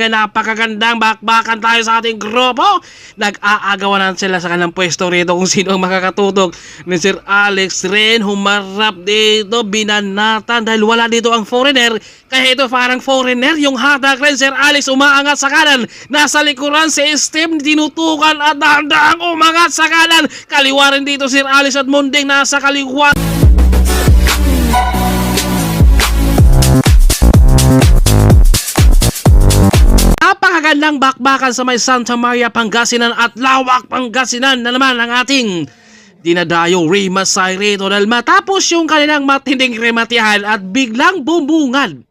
Napakagandang bakbakan tayo sa ating grupo. Nag-aagawan sila sa kanilang pwesto rito kung sino ang makakatutok ni Sir Alex rin. Humarap dito, binanatan dahil wala dito ang foreigner. Kaya ito parang foreigner yung hatak rin. Sir Alex umaangat sa kanan. Nasa likuran si Steve, tinutukan at dahan-dahang umangat sa kanan. Kaliwa rin dito Sir Alex at Munding nasa kaliwa. Napakagandang bakbakan sa may Santa Maria, Pangasinan at Lawak, Pangasinan na naman ang ating dinadayo Rimasay rito dahil matapos yung kanilang matinding rematihan at biglang bumbungad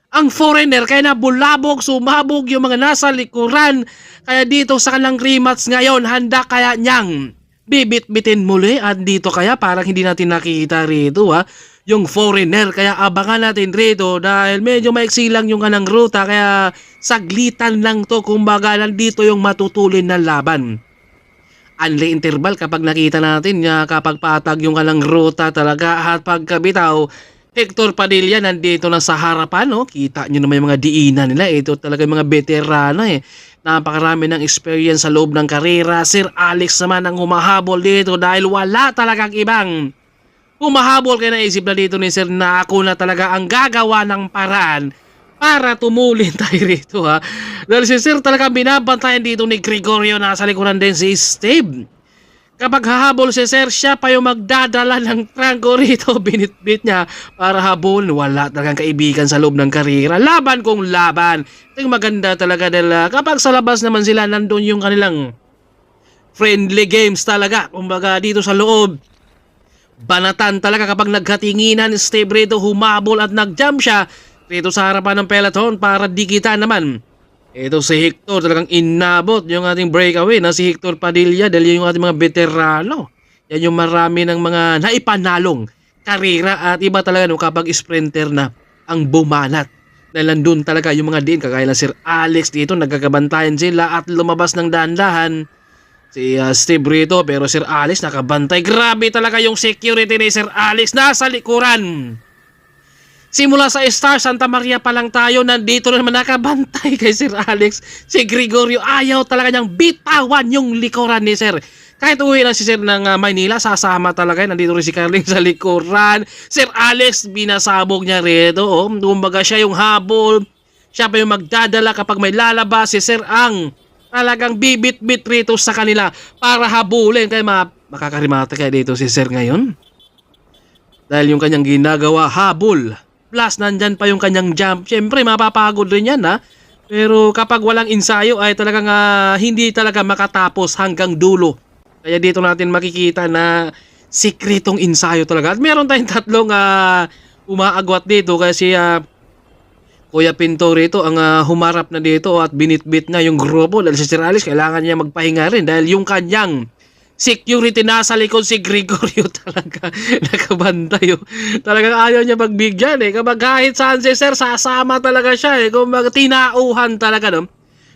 ang foreigner kaya nabulabog, sumabog yung mga nasa likuran. Kaya dito sa kanilang rematch ngayon, handa kaya niyang bibit-bitin muli at dito kaya parang hindi natin nakikita rito yung foreigner. Kaya abangan natin rito dahil medyo maiksi lang yung kanang ruta kaya saglitan lang to, kumbaga nandito yung matutulin na laban. Unli interval kapag nakita natin kapag patag yung kanang ruta talaga at pagkabitaw, Hector Padilla nandito na sa harapan, kita nyo naman yung mga diinan nila. Ito talaga yung mga veterano Napakarami ng experience sa loob ng karera. Sir Alex naman ang humahabol dito dahil wala talagang ibang humahabol. Kaya naisip na dito ni Sir na ako na talaga ang gagawa ng paraan para tumulin tayo rito Dahil si Sir talaga binabantayan dito ni Gregorio, nasa likuran din si Steve. Kapag hahabol si Sir, siya pa yung magdadala ng trangko rito. Binitbit niya para habol. Wala talagang kaibigan sa loob ng karera. Laban kung laban. Ito yung maganda talaga dahil kapag sa labas naman sila, nandun yung kanilang friendly games talaga. Kumbaga dito sa loob, banatan talaga kapag nagkatinginan. Steve rito humabol at nag-jump siya rito sa harapan ng peloton para dikitan naman. Ito si Hector, talagang inabot yung ating breakaway na si Hector Padilla dahil yung ating mga veterano. Yan yung marami ng mga naipanalong karera at iba talaga kapag sprinter na ang bumanat. Dahil nandun talaga yung mga din, kagaya na Sir Alex dito, nagkakabantayan sila at lumabas ng dahan-dahan si Steve rito, pero Sir Alex nakabantay. Grabe talaga yung security ni Sir Alex, nasa likuran. Simula sa Star Santa Maria pa lang tayo, nandito na naman nakabantay kay Sir Alex. Si Gregorio ayaw talaga niyang bitawan yung likuran ni Sir. Kahit uwi na si Sir ng Maynila, sasama talaga. Nandito rin si Carling sa likuran. Sir Alex, binasabog niya rito. Kumbaga siya yung habol. Siya pa yung magdadala kapag may lalabas. Si Sir ang talagang bibit-bit rito sa kanila para habulin. Kaya makakarimata kaya dito si Sir ngayon. Dahil yung kanyang ginagawa, habol. Plus, nandyan pa yung kanyang jump. Siyempre, mapapagod rin yan Pero kapag walang ensayo ay talagang hindi talaga makatapos hanggang dulo. Kaya dito natin makikita na sikretong ensayo talaga. At meron tayong tatlong umaagwat dito kasi Kuya Pinto rito ang humarap na dito at binitbit na yung grupo. Dahil si Sir Alex kailangan niya magpahinga rin dahil yung kanyang security nasa likod si Gregorio talaga nakabantay. Talagang ayaw niya magbigyan Kapag kahit saan si Sir, sasama talaga siya Kung tinauhan talaga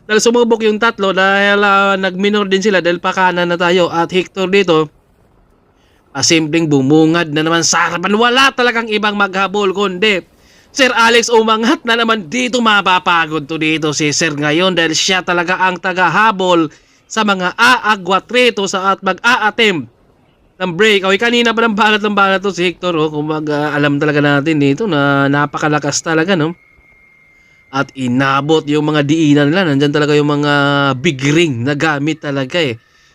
Dahil sumubok yung tatlo dahil nagminor din sila dahil pakanan na tayo. At Hector dito, simpleng bumungad na naman sa harapan. Wala talagang ibang maghabol kundi Sir Alex umangat na naman dito. Mapapagod to dito si Sir ngayon dahil siya talaga ang tagahabol sa mga aagwat rito sa at mag-a-attempt ng breakaway. Kanina pa ng banat to si Hector kung alam talaga natin dito na napakalakas talaga at inabot yung mga diinan nila. Nandyan talaga yung mga big ring na gamit talaga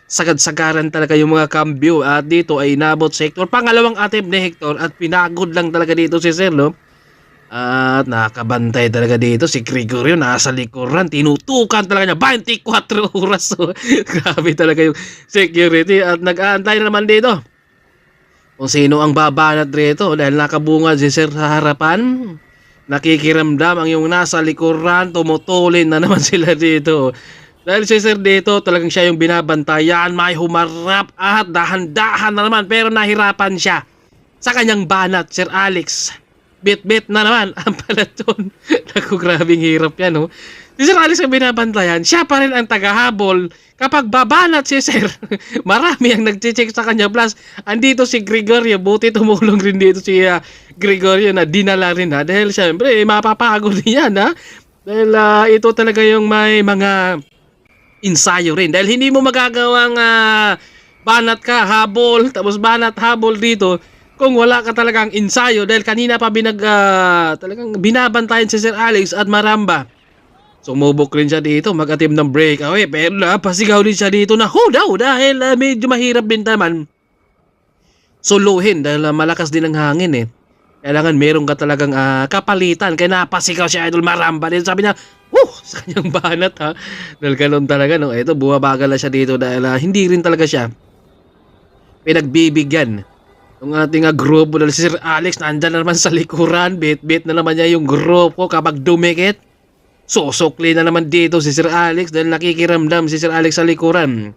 sagad-sagaran talaga yung mga cambio at dito ay inabot si Hector. Pangalawang attempt ni Hector at pinagod lang talaga dito si Sir At nakabantay talaga dito si Gregorio, nasa likuran, tinutukan talaga niya 24 oras. Grabe talaga yung security at nag-aantay na naman dito kung sino ang babanat rito dahil nakabungad si Sir sa harapan. Nakikiramdam ang yung nasa likuran, tumutulin na naman sila dito. Dahil si Sir dito talagang siya yung binabantayan, may humarap at dahan-dahan na naman pero nahirapan siya sa kanyang banat. Sir Alex bit-bit na naman ang palaton. Naku, grabing hirap yan Si Sir Alex ang binabantayan, siya pa rin ang tagahabol. Kapag babanat si Sir, marami ang nag-check sa kanya. Plus, andito si Gregorio, buti tumulong rin dito si Gregorio na dinala rin dahil syempre, mapapagod niyan Dahil ito talaga yung may mga ensayo rin. Dahil hindi mo magagawang banat ka, habol, tapos banat, habol dito kung wala ka talagang ensayo. Dahil kanina pa talagang binabantayan si Sir Alex at Maramba. Sumubok rin siya dito, mag-attempt ng breakaway. Pero napasigaw din siya dito na daw dahil medyo mahirap din naman suluhin dahil malakas din ang hangin eh. Kailangan meron ka talagang kapalitan. Kaya napasigaw si Idol Maramba din. Sabi niya, sa kanyang banat ha. Dahil ganun talaga no. Ito, bumabagal na siya dito dahil hindi rin talaga siya pinagbibigyan ng ating grupo. Dahil si Sir Alex nandyan na naman sa likuran. Bit-bit na naman niya yung grupo kapag dumikit. Susukli na naman dito si Sir Alex dahil nakikiramdam si Sir Alex sa likuran.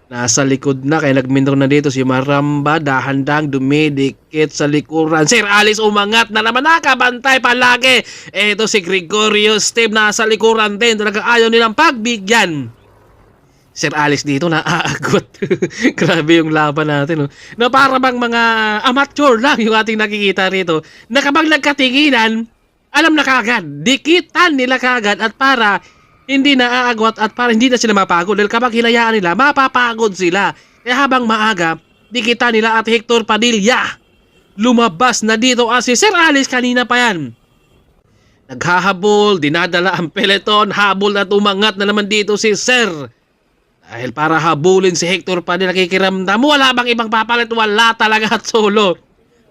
Nasa likod na kaya nagmintro na dito si Maramba, dahan-dahang dumidikit sa likuran. Sir Alex umangat na naman, nakabantay palagi. Eto si Gregorio Steve nasa likuran din. Talaga ayaw nilang pagbigyan. Sir Alex dito naaagot. Grabe yung laban natin. No? Na para bang mga amateur lang yung ating nakikita rito. Na kapag nagkatinginan, alam na kagad, dikitan nila kagad at para hindi na aagwat at para hindi na sila mapagod. Dahil kapag hinayaan nila, mapapagod sila. Kaya habang maaga, dikitan nila at Hector Padilla. Lumabas na dito si Sir Alex kanina pa yan. Naghahabol, dinadala ang peloton, habol at umangat na naman dito si Sir. Dahil para habulin si Hector Padilla, kikiramdam, wala bang ibang papalit? Wala talaga at solo.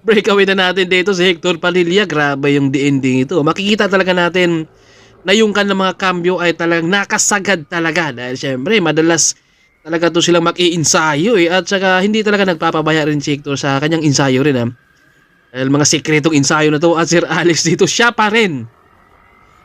Breakaway na natin dito si Hector Padilla. Grabe yung ending ito. Makikita talaga natin na yung kanilang mga kambyo ay talagang nakasagad talaga. Dahil syempre, madalas talaga to silang mag-i-ensayo at saka hindi talaga nagpapabaya rin si Hector sa kanyang ensayo rin. Dahil mga sekretong ensayo na to at Sir Alex dito, siya pa rin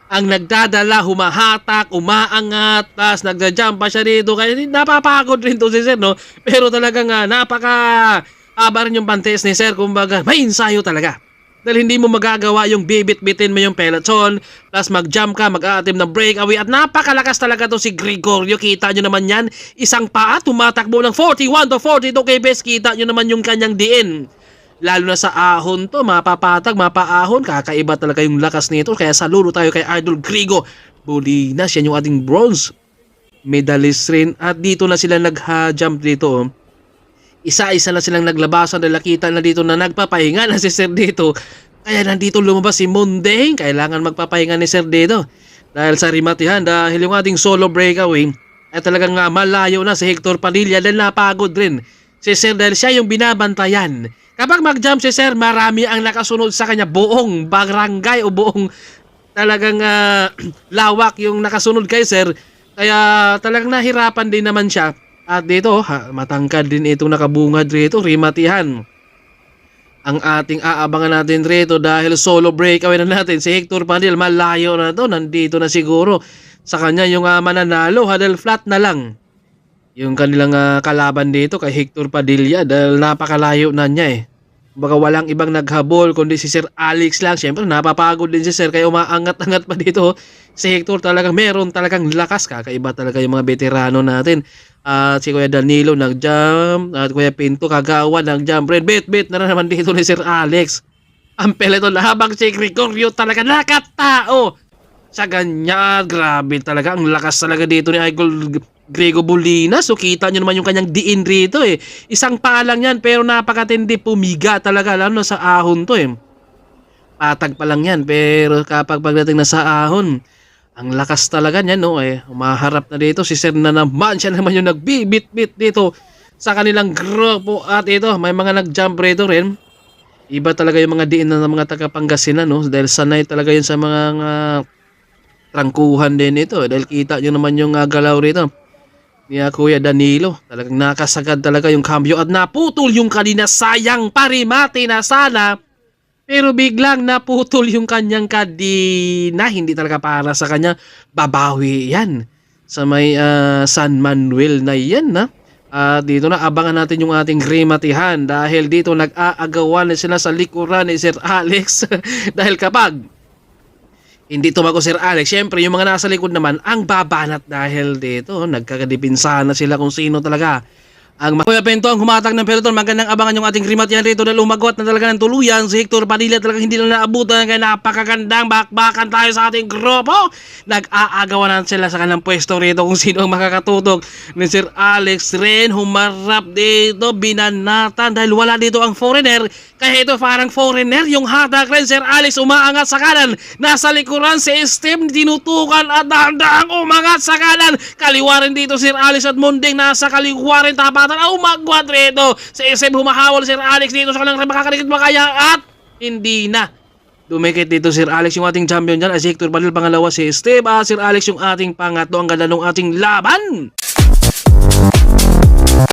ang nagdadala, humahatak, umaangat, tas nagja-jump pa siya dito. Kaya napapagod rin to si Sir, no? Pero talagang napaka-aba rin yung pantes ni Sir. Kumbaga, may ensayo talaga. Dahil hindi mo magagawa yung bibit-bitin mo yung peloton, plus mag-jump ka, mag-a-attempt ng breakaway, at napakalakas talaga to si Gregorio. Kita nyo naman yan, isang paa, tumatakbo ng 41 to 42 kbs. Kita nyo naman yung kanyang diin. Lalo na sa ahon to, mapapatag, mapaahon, kakaiba talaga yung lakas nito. Kaya saludo tayo kay Idol Grego Bulinas, yan yung ating bronze medalist rin. At dito na sila nag-jump dito. Isa-isa na silang naglabasan dahil nakita na dito na nagpapahinga na si Sir dito. Kaya nandito lumabas si Mondeng. Kailangan magpapahinga ni Sir dito. Dahil sa rimatihan, dahil yung ating solo breakaway ay talagang malayo na si Hector Padilla dahil napagod rin si Sir dahil siya yung binabantayan. Kapag mag-jump si Sir, marami ang nakasunod sa kanya. Buong barangay o buong talagang lawak yung nakasunod kay Sir. Kaya talagang nahirapan din naman siya. At dito, matangkad din itong nakabungad rito, rimatihan. Ang ating aabangan natin rito dahil solo breakaway na natin. Si Hector Padilla, malayo na to. Nandito na siguro sa kanya yung mananalo. Dahil flat na lang yung kanilang kalaban dito kay Hector Padilla dahil napakalayo na niya eh. Baka walang ibang naghabol kundi si Sir Alex lang. Siyempre napapagod din si Sir kaya umaangat-angat pa dito. Si Hector talagang meron talagang lakas. Kakaiba talaga yung mga veterano natin. At si Kuya Danilo nag-jump. At Kuya Pinto Kagawa nag-jump rin. Bit-bit na naman dito ni Sir Alex. Ang peloton habang si Gregorio talaga nakatao sa ganyan. Grabe talaga. Ang lakas talaga dito ni Idol Grego Bulinas. So kita nyo naman yung kanyang diin rito eh. Isang paa lang yan pero napakatindi, pumiga talaga lalo na sa ahon to eh. Patag pa lang yan pero kapag pagdating na sa ahon, ang lakas talaga niyan no eh. Umaharap na dito si Sir na naman. Siya naman yung nagbibit-bit dito sa kanilang grupo. At ito may mga nag-jump rito rin. Iba talaga yung mga diin ng mga taga-Pangasinan no. Dahil sanay talaga yun sa mga trangkuhan din ito. Dahil kita nyo naman yung galaw rito ni Kuya Danilo. Talagang nakasagad talaga yung cambio at naputol yung kanina. Sayang parimati na sana. Pero biglang naputol yung kanyang kadina. Hindi talaga para sa kanya. Babawi yan sa may San Manuel na yan na. Dito na abangan natin yung ating rimatihan. Dahil dito nag-aagawan na sila sa likuran ni Sir Alex. Dahil kapag hindi tumago Sir Alex, syempre yung mga nasa likod naman ang babanat dahil dito nagkakadipinsahan na sila kung sino talaga Ang Kuya Pento ang humatak ng peloton. Magandang abangan yung ating rematch yan rito dahil umagwat na talaga ng tuluyan. Si Hector Padilla talagang hindi na naabutan. Kaya napakagandang bakbakan tayo sa ating grupo. Nag-aagawan na sila sa kanilang pwesto rito kung sino ang makakatutok. Ni Sir Alex rin humarap dito. Binanatan dahil wala dito ang foreigner. Kaya ito parang foreigner. Yung hatak rin Sir Alex umaangat sa kanan. Nasa likuran si Steve tinutukan at dahan-dahang umangat sa kanan. Kaliwa rin dito Sir Alex at Munding nasa kaliwa rin tapatan. Umagwat rito. Si Steve humahawal Sir Alex dito sa kanilang makakalikit makaya at hindi na. Dumikit dito Sir Alex yung ating champion dyan. Si Hector Padilla pangalawa si Steve. Sir Alex yung ating pangatlo. Ang ganda ng ating laban.